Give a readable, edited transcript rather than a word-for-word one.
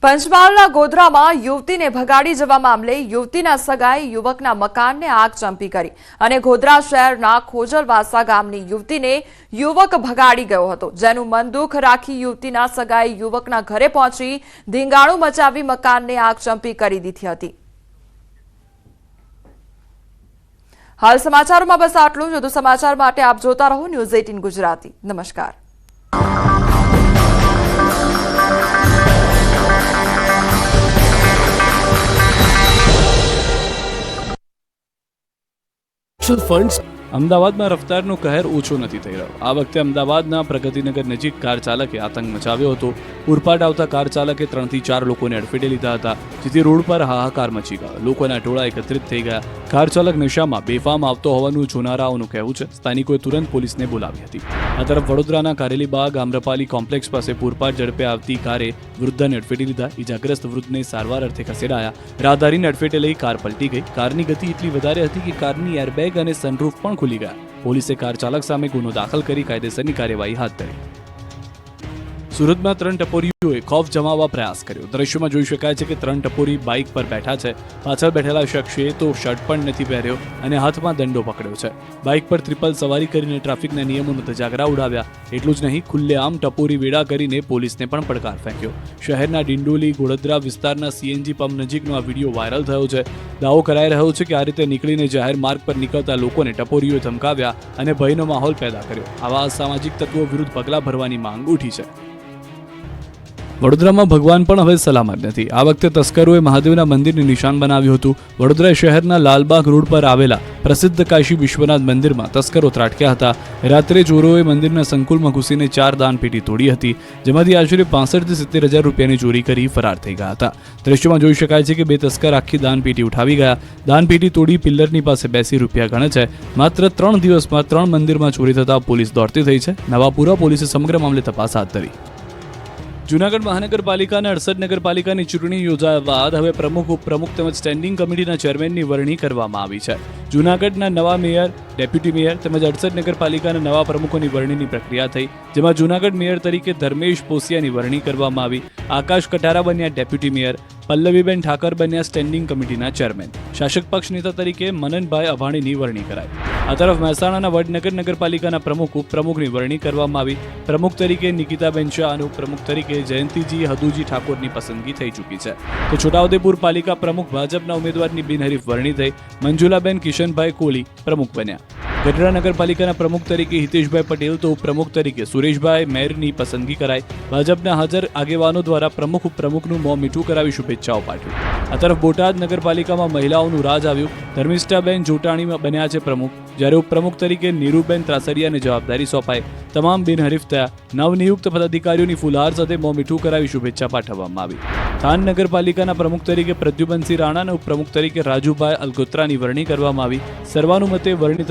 પંચમહાલના ગોધરામાં યુવતીને ભગાડી જવા મામલે યુવતીના સગાએ યુવકના મકાનને આગ ચંપી કરી અને ગોધરા શહેરના ખોજલવાસા ગામની યુવતીને યુવક ભગાડી ગયો હતો, જેનું મન દુઃખ રાખી યુવતીના સગાએ યુવકના ઘરે પહોંચી ધીંગાણું મચાવી મકાનને આગ ચંપી કરી દીધી હતી। હાલ સમાચારોમાં બસ આટલું જ। વધુ સમાચાર માટે આપ જોતા રહો ન્યૂઝ 18 ગુજરાતી। નમસ્કાર। ફંડ્સ અમદાવાદમાં રફતારનો કહેર ઓછો નથી થઈ રહ્યો। આ વખતે અમદાવાદના પ્રગતિનગર નજીક કાર ચાલકે આતંક મચાવ્યો હતો। પૂરપાટ આવતા કાર ચાલકે 3 થી 4 લોકોને અડફેટે લીધા હતા, જેથી રોડ પર હાહાકાર મચી ગયો। લોકોના ટોળા એકત્રિત થઈ ગયા। કાર ચાલક નશામાં બેફામ આવતો હોવાનું જોનારાઓનું કહેવું છે। સ્થાનિકોએ તુરંત પોલીસને બોલાવી હતી। આ તરફ વડોદરાના કારેલીબાગ આમ્રપાલી કોમ્પ્લેક્સ પાસે પૂરપાટ ઝડપે આવતી કારે વૃદ્ધને અડફેટે લીધા। ઇજાગ્રસ્ત વૃદ્ધને સારવાર અર્થે ખસેડાયા। રાહદારીને અડફેટે લઈ કાર પલટી ગઈ। કારની ગતિ એટલી વધારે હતી કે કારની એરબેગ અને સનરૂફ પણ ખુલી ગયા। પોલીસે કાર ચાલક સામે ગુનો દાખલ કરી કાયદેસરની કાર્યવાહી હાથ ધરી। સુરતમાં 3 ટપોરીઓએ ખૌફ જમાવવા પ્રયાસ કર્યો। દ્રશ્યોમાં જોઈ શકાય છે કે 3 ટપોરી બાઇક પર બેઠા છે। પાછળ બેઠેલા શખ્સે તો શર્ટ પણ નથી પહેર્યો અને હાથમાં દંડો પકડ્યો છે। બાઇક પર ટ્રિપલ સવારી કરીને ટ્રાફિકના નિયમોનો ધજાગરા ઉડાવ્યા। એટલું જ નહીં, ખુલ્લેઆમ ટપોરી વેડા કરીને પોલીસને પણ પડકાર ફેંક્યો। શહેરના ડિંડોલી ગોળદરા વિસ્તારના સીએનજી પંપ નજીકનો આ વિડીયો વાયરલ થયો છે। દાવો કરાઈ રહ્યો છે કે આ રીતે નીકળીને જાહેર માર્ગ પર નીકળતા લોકોને ટપોરીઓએ ધમકાવ્યા અને ભયનો માહોલ પેદા કર્યો। આવા અસામાજિક તત્વો વિરુદ્ધ પગલાં ભરવાની માંગ ઉઠી છે। વડોદરામાં ભગવાન પણ હવે સલામત નથી। આ વખતે તસ્કરોએ મહાદેવના મંદિરને નિશાન બનાવ્યું હતું। વડોદરા શહેરના લાલબાગ રોડ પર આવેલા પ્રસિદ્ધ કાશી વિશ્વનાથ મંદિરમાં તસ્કરો ત્રાટક્યા હતા। રાત્રે ચોરોએ મંદિરના સંકુલમાં ઘૂસીને 4 દાનપેટી તોડી હતી, જેમાંથી આશરે 65 થી 70 હજાર રૂપિયાની ચોરી કરી ફરાર થઈ ગયા હતા। દ્રશ્યોમાં જોઈ શકાય છે કે 2 તસ્કર આખી દાનપેટી ઉઠાવી ગયા। દાનપેટી તોડી પિલ્લરની પાસે બેસી રૂપિયા ગણે છે। માત્ર 3 દિવસમાં 3 મંદિરમાં ચોરી થતા પોલીસ દોડતી થઈ છે। નવાપુરા પોલીસે સમગ્ર મામલે તપાસ હાથ ધરી। જૂનાગઢ મહાનગરપાલિકા અને 68 નગરપાલિકાની ચૂંટણી યોજાયા બાદ હવે પ્રમુખ, ઉપપ્રમુખ તેમજ સ્ટેન્ડિંગ કમિટીના ચેરમેનની વરણી કરવામાં આવી છે। જૂનાગઢના નવા મેયર, ડેપ્યુટી મેયર તેમજ 68 નગરપાલિકાના નવા પ્રમુખોની વરણીની પ્રક્રિયા થઈ, જેમાં જૂનાગઢ મેયર તરીકે ધર્મેશ પોસિયાની વરણી કરવામાં આવી। આકાશ કટારા બન્યા ડેપ્યુટી મેયર, પલ્લવીબેન ઠાકર બન્યા સ્ટેન્ડિંગ કમિટીના ચેરમેન। શાસક પક્ષ નેતા તરીકે મનનભાઈ અભાણીની વરણી કરાઈ। આ તરફ મહેસાણાના વડનગર નગરપાલિકાના પ્રમુખ, ઉપપ્રમુખની વરણી કરવામાં આવી। પ્રમુખ તરીકે નિકિતાબેન શાહ અને ઉપપ્રમુખ તરીકે જયંતિજી હદુજી ઠાકોરની પસંદગી થઈ ચૂકી છે। તો છોટાઉદેપુર પાલિકા પ્રમુખ ભાજપના ઉમેદવારની બિનહરીફ વરણી થઈ। મંજુલાબેન કિશનભાઈ કોલી પ્રમુખ બન્યા। ગઢડા નગરપાલિકાના પ્રમુખ તરીકે હિતેશભાઈ પટેલ તો ઉપપ્રમુખ તરીકે સુરેશભાઈ મેરની પસંદગી કરાઈ। ભાજપના હાજર આગેવાનો દ્વારા પ્રમુખ, ઉપપ્રમુખનું મોં મીઠું કરાવી શુભેચ્છાઓ પાઠવી। આ તરફ બોટાદ નગરપાલિકામાં મહિલાઓનું રાજ આવ્યું। ધર્મિષ્ઠાબેન જોટાણી બન્યા છે પ્રમુખ, જ્યારે ઉપપ્રમુખ તરીકે નીરુબેન ત્રાસરિયાને જવાબદારી સોંપાઈ। તમામ બિનહરીફ થયા। નવનિયુક્ત પદાધિકારીઓની ફુલહાર સાથે મોં મીઠું કરાવી શુભેચ્છા પાઠવવામાં આવી। થાન નગરપાલિકાના પ્રમુખ તરીકે પ્રદ્યુમનસિંહ રાણા અને ઉપપ્રમુખ તરીકે રાજુભાઈ અલગોત્રાની વરણી કરવામાં આવી। સર્વાનુમતે વરણી